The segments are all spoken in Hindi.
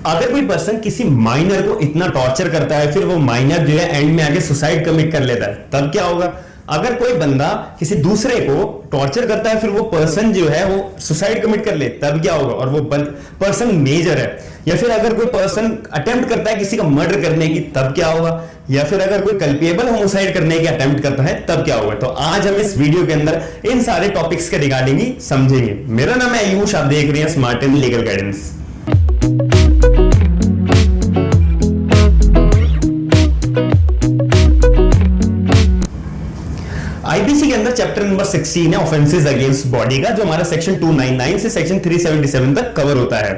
अगर कोई पर्सन किसी माइनर को इतना टॉर्चर करता है, फिर वो माइनर जो है एंड में आके सुसाइड कमिट कर लेता है, तब क्या होगा? अगर कोई बंदा किसी दूसरे को टॉर्चर करता है, फिर वो पर्सन जो है वो सुसाइड कमिट कर ले, तब क्या होगा? और वो पर्सन मेजर है। या फिर अगर कोई पर्सन अटेम्प्ट करता है किसी का मर्डर करने की, तब क्या होगा? या फिर अगर कोई कल्पेबल होमोसाइड करने की अटेम्प्ट करता है, तब क्या होगा? तो आज हम इस वीडियो के अंदर इन सारे टॉपिक्स के रिगार्डिंग ही समझेंगे। मेरा नाम है आयुष, आप देख रहे हैं smart and legal guidance. IPC के अंदर चैप्टर नंबर 16 है ऑफेंसेस अगेंस्ट बॉडी का, जो हमारा सेक्शन 299 से सेक्शन 377 तक कवर होता है।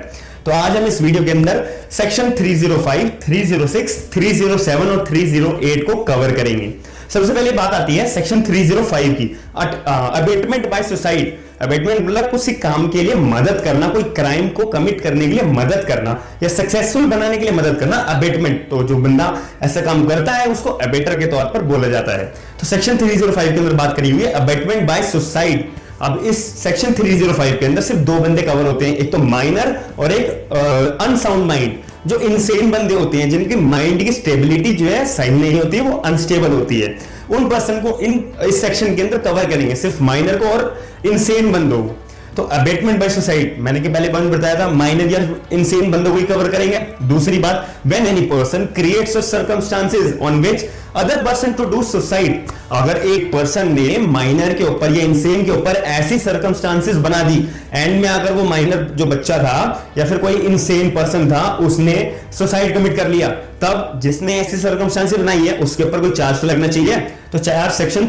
तो आज हम इस वीडियो के अंदर सेक्शन 305, 306, 307 और 308 को कवर करेंगे। सबसे पहले बात आती है सेक्शन 305 की, अबेटमेंट बाय सुसाइड। अबेटमेंट मतलब किसी काम के लिए मदद करना, कोई क्राइम को कमिट करने के लिए मदद करना या सक्सेसफुल बनाने के लिए मदद करना, अबेटमेंट। तो जो बंदा ऐसा काम करता है उसको अबेटर के तौर पर बोला जाता है। तो सेक्शन 305 के अंदर बात करी हुई है अबेटमेंट बाय सुसाइड। अब इस सेक्शन 305 के अंदर सिर्फ दो बंदे कवर होते हैं, एक तो माइनर और एक अनसाउंड माइंड। जो इनसेन बंदे होते हैं, जिनकी माइंड की स्टेबिलिटी जो है सही नहीं होती है, वो अनस्टेबल होती है, उन पर्सन को इस सेक्शन के अंदर कवर करेंगे, सिर्फ माइनर को और इनसेन बंदों को। तो अबेटमेंट बाय सुसाइड मैंने कि पहले पॉइंट बताया था, माइनर या इनसेन बंदों को ही कवर करेंगे। दूसरी बात, when any person creates circumstances on which other person to do suicide. अगर एक पर्सन ने माइनर के ऊपर या इनसेन के ऊपर ऐसी सर्कमस्टांसेस बना दी, एंड में अगर वो माइनर जो बच्चा था या फिर कोई इनसेन पर्सन था, उसने सुसाइड कमिट कर लिया, तब जिसने ऐसी सर्कमस्टांसेस बनाई है उसके ऊपर कोई चार्ज तो लगना चाहिए। तो चार्ज सेक्शन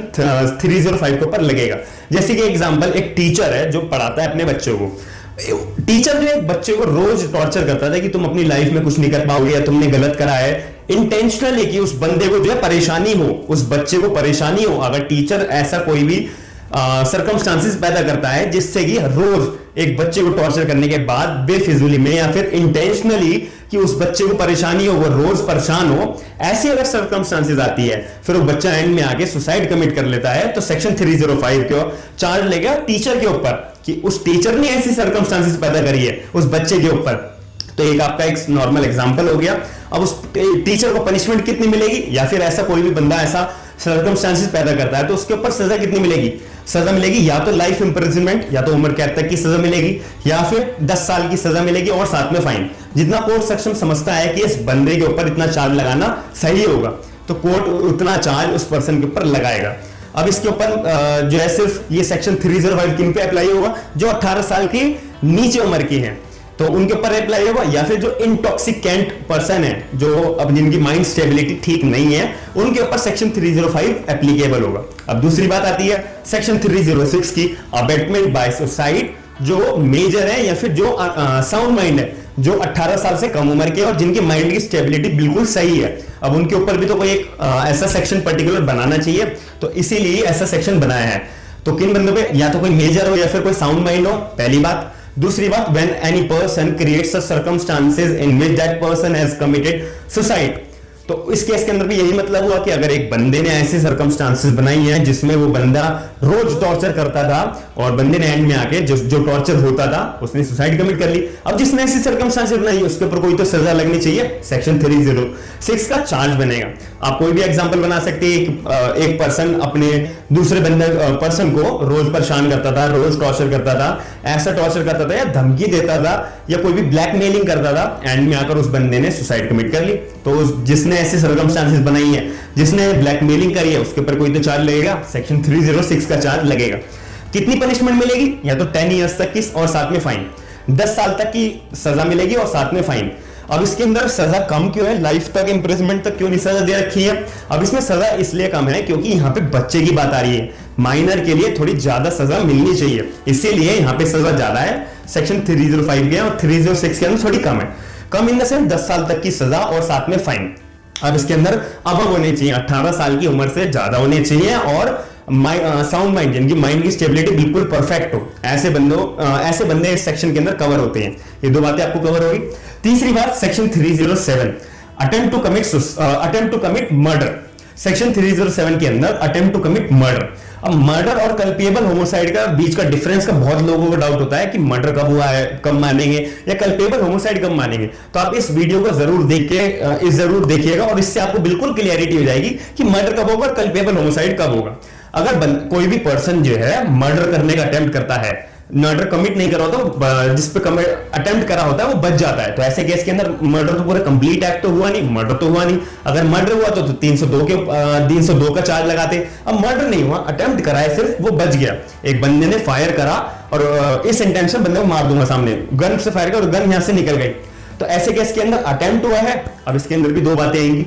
305 के ऊपर लगेगा। जैसे कि एग्जांपल, एक टीचर है जो पढ़ाता है अपने बच्चों को। टीचर ने एक बच्चे को रोज टॉर्चर करता था कि तुम अपनी लाइफ में कुछ नहीं कर पाओगे या तुमने गलत करा है, इंटेंशनली, कि उस बंदे को जो है परेशानी हो, उस बच्चे को परेशानी हो। अगर टीचर ऐसा कोई भी सर्कमस्टांसेस पैदा करता है जिससे कि रोज एक बच्चे को टॉर्चर करने के बाद बेफिजूली में या फिर इंटेंशनली कि उस बच्चे को परेशानी हो, वो रोज परेशान हो, ऐसी अगर सर्कमस्टांसेस आती है, फिर वो बच्चा एंड में आके सुसाइड कमिट कर लेता है, तो सेक्शन 305 को चार्ज लेगा टीचर के ऊपर कि उस टीचर ने ऐसी सर्कमस्टांसेस पैदा करी है उस बच्चे के ऊपर। तो एक आपका एक नॉर्मल एग्जांपल हो गया। अब उस टीचर को पनिशमेंट कितनी मिलेगी, या फिर ऐसा कोई भी बंदा ऐसा सर्कमस्टांसेस पैदा करता है तो उसके ऊपर सजा कितनी मिलेगी? सजा मिलेगी या तो लाइफ इंप्रिजनमेंट, या तो उम्र कैद तक की सजा मिलेगी, या फिर 10 साल की सजा मिलेगी और साथ में फाइन। जितना कोर्ट सक्षम समझता है कि इस बंदे के ऊपर इतना चार्ज लगाना सही होगा, तो कोर्ट उतना चार्ज उस पर्सन के ऊपर लगाएगा। अब इसके ऊपर जो है सिर्फ ये सेक्शन 305 किन पे अप्लाई होगा? जो 18 साल की नीचे उम्र की है, तो उनके ऊपर अप्लाई होगा। या फिर जो इंटॉक्सिकेंट पर्सन है, जो अब जिनकी माइंड स्टेबिलिटी ठीक नहीं है, उनके ऊपर सेक्शन 305 एप्लीकेबल होगा। अब दूसरी बात आती है सेक्शन 306 की, अबेटमेंट बाय सुसाइड। जो मेजर है या फिर जो साउंड माइंड है, जो 18 साल से कम उम्र के और जिनकी माइंड की स्टेबिलिटी बिल्कुल सही है, अब उनके ऊपर भी तो कोई एक ऐसा सेक्शन पर्टिकुलर बनाना चाहिए, तो इसीलिए ऐसा सेक्शन बनाया है। तो किन बंदों पे? या तो कोई मेजर हो या फिर कोई साउंड माइंड हो, पहली बात। दूसरी बात, when any person creates a circumstances in which that person has committed suicide। तो इस केस के अंदर भी यही मतलब हुआ कि अगर एक बंदे ने ऐसी सर्कमस्टांसेस बनाई हैं जिसमें वो बंदा रोज टॉर्चर करता था और बंदे ने एंड में आके जो टॉर्चर होता था उसने सुसाइड कमिट कर ली, अब जिसने ऐसी सर्कमस्टांसेस बनाई उसके ऊपर कोई तो सजा लगनी चाहिए, सेक्शन 306 का चार्ज बनेगा। आप कोई भी एग्जांपल बना सकते हैं। एक पर्सन अपने दूसरे बंदे पर्सन को रोज परेशान करता था, रोज टॉर्चर करता था, ऐसा टॉर्चर करता था या धमकी देता था या कोई भी ब्लैकमेलिंग करता था, एंड में आकर उस बंदे ने सुसाइड कमिट कर ली। तो जिसने ऐसी सर्कमस्टांसेस बनाई है, जिसने ब्लैकमेलिंग करी है, उसके ऊपर कोई तो चार्ज लगेगा, सेक्शन 306 का चार्ज लगेगा। कितनी पनिशमेंट मिलेगी? या तो 10 ईयर्स तक की और साथ में फाइन, 10 साल तक की सजा मिलेगी और साथ में फाइन। अब इसके अंदर सजा कम क्यों है? लाइफ तक इंप्रिजनमेंट तक क्यों नहीं सजा दे रखी है? अब इसमें सजा इसलिए कम है क्योंकि यहाँ पे बच्चे की बात आ रही है, माइनर के लिए थोड़ी ज्यादा सजा मिलनी चाहिए, इसीलिए यहाँ पे सजा ज्यादा है सेक्शन 305 के और 306 के अंदर थोड़ी कम है। कम इन द सेंस 10 साल तक की सजा और साथ में फाइन। अब इसके अंदर अब होने चाहिए 18 साल की उम्र से ज्यादा होने चाहिए और साउंड माइंड, जिनकी माइंड की स्टेबिलिटी बिल्कुल परफेक्ट हो, ऐसे बंदे इस सेक्शन के अंदर कवर होते हैं। ये दो बातें आपको कवर होगी। तीसरी बात, section 307 attempt to commit murder. Section 307 के अंदर अटेम्प्ट टू कमिट मर्डर। अब मर्डर और कल्पेबल होमोसाइड का बीच का डिफरेंस का बहुत लोगों को डाउट होता है कि मर्डर कब हुआ है, कब मानेंगे, या कल्पेबल होमोसाइड कब मानेंगे। तो आप इस वीडियो को जरूर जरूर देखिएगा और इससे आपको बिल्कुल क्लियरिटी हो जाएगी कि मर्डर कब होगा और कल्पेबल होमोसाइड कब होगा। अगर कोई भी पर्सन जो है मर्डर करने का अटेम्प्ट करता है, मर्डर कमिट नहीं करा तो जिस पे अटेम्प्ट करा होता है वो बच जाता है। तो ऐसे केस के अंदर मर्डर तो पूरा कंप्लीट एक्ट तो हुआ नहीं, मर्डर तो हुआ नहीं। अगर मर्डर हुआ तो 302 का चार्ज लगाते। अब मर्डर नहीं हुआ, अटेम्प्ट करा है सिर्फ, वो बच गया। एक बंदे ने फायर करा और इस इंटेंशन बंदे को मार दूंगा सामने, गन से फायर कर और गन यहां से निकल गई। तो ऐसे केस के अंदर अटेम्प्ट हुआ है। अब इसके अंदर भी दो बातें आएंगी।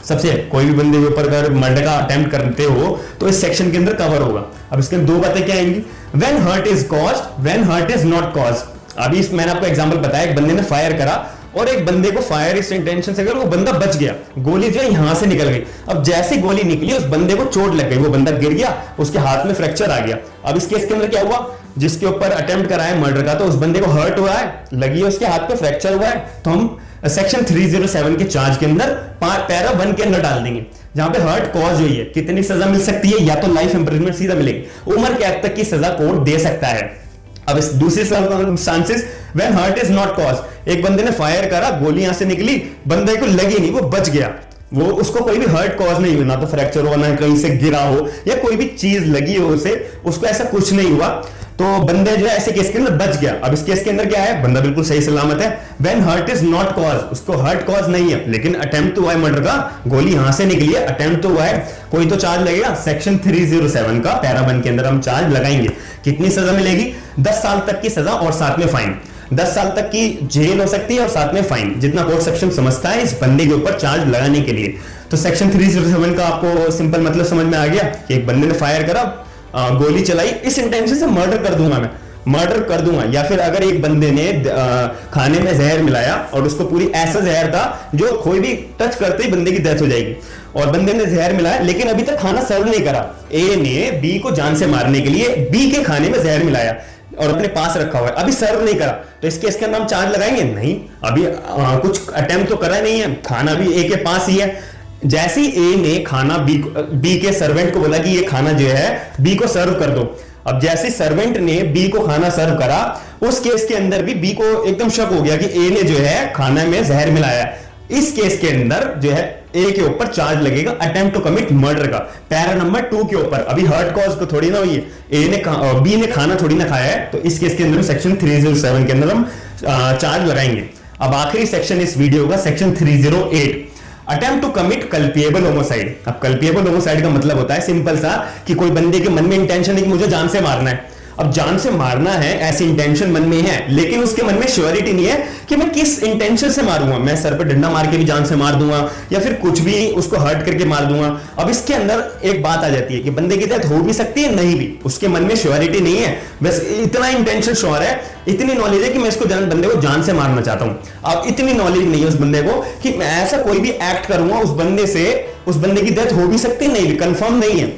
सबसे कोई भी बंदे के ऊपर अगर मर्डर का अटेम्प्ट करते हो तो इस सेक्शन के अंदर कवर होगा। अब इसके दो बातें क्या आएंगी, when hurt is caused, when hurt is not caused. अभी मैंने आपको एग्जांपल बताया, एक बंदे ने फायर करा और एक बंदे को फायर इस इंटेंशन से कर, वो बंदा बच गया, गोली जो है यहां से निकल गई। अब जैसे गोली निकली उस बंदे को चोट लग गई, वो बंदा गिर गया, उसके हाथ में फ्रैक्चर आ गया। अब इस केस के अंदर क्या हुआ, जिसके ऊपर अटेम्प्ट करा है मर्डर का, तो उस बंदे को हर्ट हुआ है, लगी है, उसके हाथ पे फ्रैक्चर हुआ है, तो हम सेक्शन 307 के चार्ज के अंदर पैरा 1 के अंदर डाल देंगे, जहां पे हर्ट कॉज हुई है। कितनी सजा मिल सकती है, या तो लाइफ इंप्रिजनमेंट सीधा मिलेगी, उम्र कैद तक की सजा कोर्ट दे सकता है। अब इस दूसरे circumstances when hurt is not cause, एक बंदे ने फायर करा, गोली यहां से निकली, बंदे को लगी नहीं, वो बच गया, वो उसको कोई भी हर्ट कॉज नहीं हुआ, ना तो फ्रैक्चर हुआ, ना कहीं से गिरा हो, या कोई भी चीज लगी हो उसे, उसको ऐसा कुछ नहीं हुआ, तो बंदे जो है ऐसे केस के अंदर बच गया। अब इस केस के अंदर क्या है, बंदा बिल्कुल सही सलामत है। When hurt is not cause, उसको हर्ट कॉज नहीं है, लेकिन अटेम्प्ट तो हुआ है मर्डर का, गोली यहां से निकली है, अटेम्प्ट तो हुआ है, कोई तो चार्ज लगेगा। सेक्शन 307 का पैरा 1 के अंदर हम चार्ज लगाएंगे। कितनी सजा मिलेगी, 10 साल तक की सजा और साथ में फाइन। 10 साल तक की जेल हो सकती है और साथ में फाइन, जितना कोर्ट सेक्शन समझता है इस बंदे के ऊपर चार्ज लगाने के लिए। तो सेक्शन 307 का आपको सिंपल मतलब समझ में आ गया कि एक बंदे ने फायर करा, गोली चलाई, इस इंटेंशन से मर्डर कर दूंगा, मैं मर्डर कर दूंगा। या फिर अगर एक बंदे ने खाने में जहर मिलाया और उसको पूरी ऐसा जहर था जो कोई भी टच करते ही बंदे की डेथ हो जाएगी, और बंदे ने जहर मिलाया लेकिन अभी तक खाना सर्व नहीं करा, ए ने बी को जान से मारने के लिए बी के खाने में जहर मिलाया और अपने पास रखा हुआ है, अभी सर्व नहीं करा, तो इसके इसके अंदर हम चार्ज लगाएंगे नहीं। अभी कुछ अटेम्प्ट तो करा नहीं है, खाना भी ए के पास ही है। जैसे ही ए ने खाना बी के सर्वेंट को बोला कि ये खाना जो है बी को सर्व कर दो, अब जैसे सर्वेंट ने बी को खाना सर्व करा, उस केस के अंदर भी बी को एकदम शक हो गया कि ए ने जो है खाना में जहर मिलाया। इस केस के अंदर जो है ए के ऊपर चार्ज लगेगा अटेम्प्ट टू कमिट मर्डर का, पैरा नंबर 2 के ऊपर। अभी हर्ट कॉज को थोड़ी ना हुई है, बी ने खाना थोड़ी ना खाया है, तो इस केस के अंदर सेक्शन 307 के अंदर हम चार्ज लगाएंगे। अब आखिरी सेक्शन इस वीडियो का section 308, attempt to commit culpable homicide. अब कल्पिएबल होमोसाइड का मतलब होता है सिंपल सा कि कोई बंदे के मन में इंटेंशन है कि मुझे जान से मारना है। अब जान से मारना है ऐसी इंटेंशन मन में है, लेकिन उसके मन में श्योरिटी नहीं है कि मैं किस इंटेंशन से मारूंगा, मैं सर पे डंडा मार के भी जान से मार दूंगा या फिर कुछ भी उसको हर्ट करके मार दूंगा। अब इसके अंदर एक बात आ जाती है कि बंदे की डेथ हो भी सकती है, नहीं भी, उसके मन में श्योरिटी नहीं है, बस इतना इंटेंशन श्योर है, इतनी नॉलेज है कि मैं इसको बंदे को जान से मारना चाहता हूं। अब इतनी नॉलेज नहीं है उस बंदे को कि मैं ऐसा कोई भी एक्ट करूंगा उस बंदे की डेथ हो भी सकती है, नहीं भी, कंफर्म नहीं है।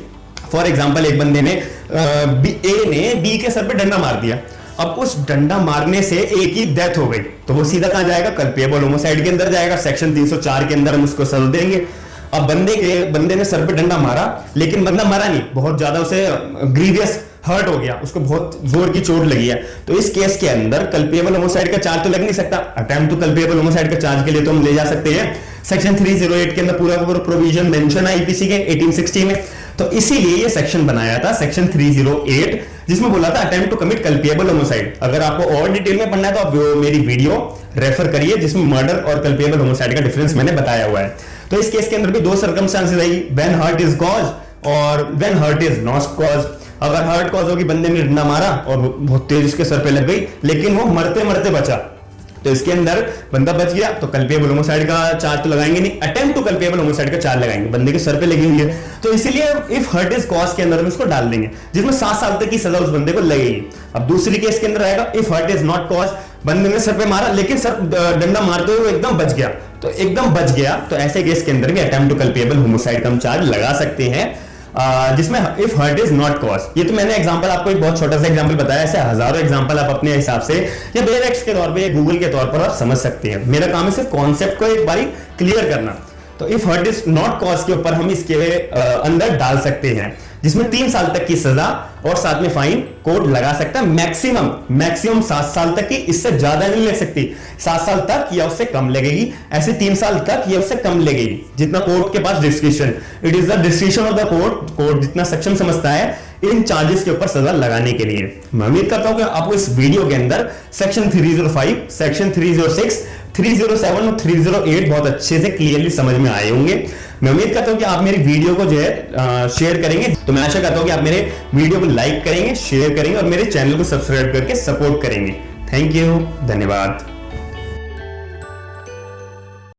फॉर एग्जाम्पल एक बंदे ने ए ने बी के सर पे डंडा मार दिया, अब उस डंडा मारने से ए की डेथ हो गई, तो वो सीधा कहां जाएगा, कल्पिएबल होमोसाइड के अंदर जाएगा, सेक्शन 304 के अंदर हम उसको सजा देंगे। अब बंदे ने सर पे डंडा मारा लेकिन बंदा मरा नहीं, बहुत ज्यादा उसे ग्रीवियस हर्ट हो गया, उसको बहुत जोर की चोट लगी है, तो इस केस के अंदर कल्पिएबल होमोसाइड का चार्ज तो लग नहीं सकता। अटेम्प्ट टू कल्पिएबल होमोसाइड का चार्ज के लिए तो हम ले जा सकते हैं सेक्शन 308 के अंदर पूरा प्रोविजन मेंशन है आईपीसी के 1860 में, तो इसीलिए ये सेक्शन बनाया था सेक्शन 308, जिसमें बोला था attempt to commit culpable homicide. अगर आपको और डिटेल में पढ़ना है तो आप मेरी वीडियो रेफर करिए जिसमें मर्डर और कल्पिएबल होमोसाइड का डिफरेंस मैंने बताया हुआ है। तो इस केस के अंदर भी दो सर्कमस्टेंसेस आई, व्हेन हर्ट इज कॉज और when hurt is not cause. अगर हर्ट कॉज होगी, बंदे ने डंडा मारा और बहुत तेज उसके सर पे लग गई लेकिन वो मरते मरते बचा, तो इसके अंदर बंदा बच गया, तो कल्पिएबल होमोसाइड का चार्ज तो लगाएंगे नहीं, अटेम्प्ट टू कल्पिएबल होमोसाइड का चार्ज लगाएंगे, बंदे के सर पे लगी हुई है, तो इसीलिए इफ हर्ट इज कॉज के अंदर हम इसको डाल देंगे जिसमें 7 साल तक की सजा उस बंदे को लगेगी। अब दूसरी केस के अंदर आएगा if hurt is not cause, बंदे ने सर पे मारा लेकिन सर डंडा मारते हुए एकदम बच गया, तो एकदम बच गया, तो ऐसे केस के अंदर भी अटेम्प्ट टू कल्पिएबल होमोसाइड का हम चार्ज लगा सकते हैं, जिसमें if hurt is not cause. ये तो मैंने एग्जांपल आपको एक बहुत छोटा सा एग्जांपल बताया, ऐसे हजारों एग्जांपल आप अपने हिसाब से या बेरेक्स के तौर पे, गूगल के तौर पर आप समझ सकते हैं। मेरा काम है सिर्फ कॉन्सेप्ट को एक बारी क्लियर करना। तो if hurt is not cause के ऊपर हम इसके अंदर डाल सकते हैं, जिसमें 3 साल तक की सजा और साथ में फाइन कोर्ट लगा सकता है। मैक्सिमम 7 साल तक की, इससे ज्यादा नहीं ले सकती। 7 साल तक या उससे कम लगेगी, ऐसे 3 साल तक या उससे कम लगेगी, जितना कोर्ट के पास description. It is the description of the court जितना सक्षम समझता है इन चार्जेस के ऊपर सजा लगाने के लिए। मैं उम्मीद करता हूं कि आपको इस वीडियो के अंदर सेक्शन 305, सेक्शन 306, 307 और 308 बहुत अच्छे से क्लियरली समझ में आए होंगे। मैं उम्मीद करता हूं कि आप मेरी वीडियो को जो है शेयर करेंगे। तो मैं आशा करता हूं कि आप मेरे वीडियो को लाइक करेंगे, शेयर करेंगे और मेरे चैनल को सब्सक्राइब करके सपोर्ट करेंगे। थैंक यू, धन्यवाद।